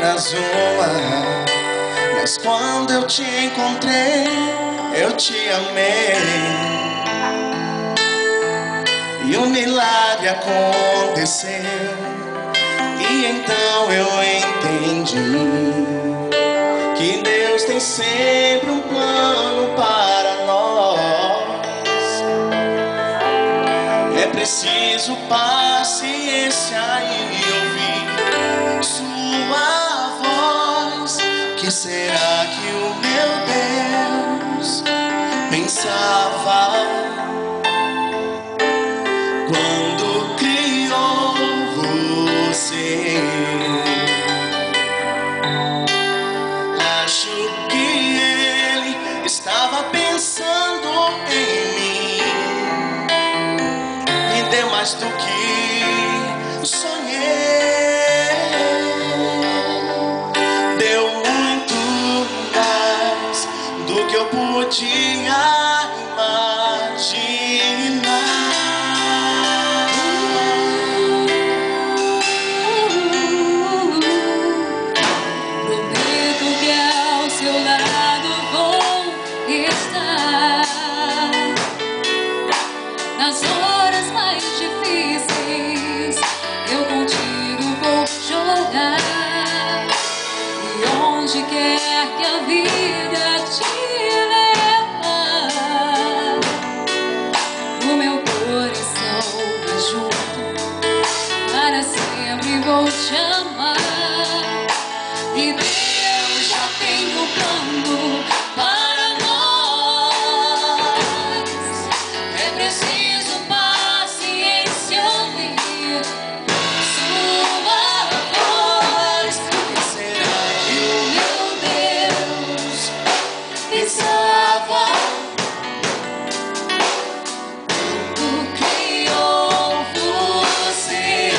apenas uma, mas quando eu te encontrei, eu te amei. E um milagre aconteceu, e então eu entendi que Deus tem sempre um plano para nós. É preciso paciência e ouvir sua voz. Que será que o meu Deus pensava quando criou você? Acho que Ele estava pensando em mim. Me deu mais do que sonhei, deu muito mais do que eu podia nas horas mais difíceis, eu contigo vou jogar. E onde quer que a vida te leva, o meu coração vai junto, para sempre vou te amar. E Deus já tem um plano para nós. É preciso paciência ouvir sua voz. Que será que o Meu Deus pensava quando criou você?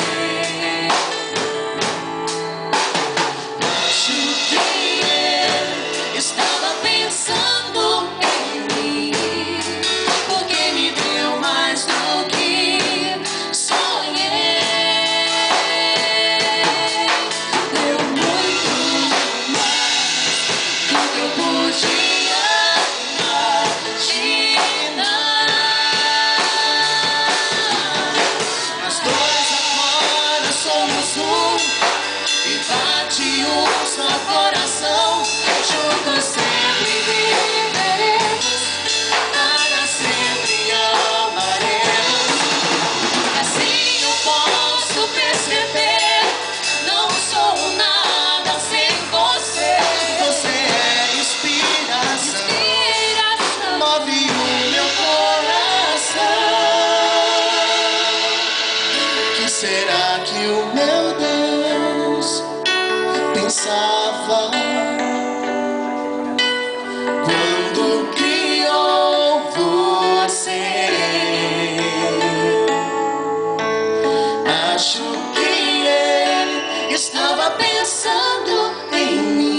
Acho que Ele estava pensando em mim, porque me deu mais do que sonhei. Deu muito mais do que eu podia imaginar. nós dois agora somos um, e bate um só coração. Juntos sempre viveremos, Para sempre amaremos. assim eu posso perceber. Não sou nada sem você. Você é inspiração, Inspiração. move o meu coração. Que será que o meu Deus pensava quando criou você? Acho que Ele estava pensando em mim.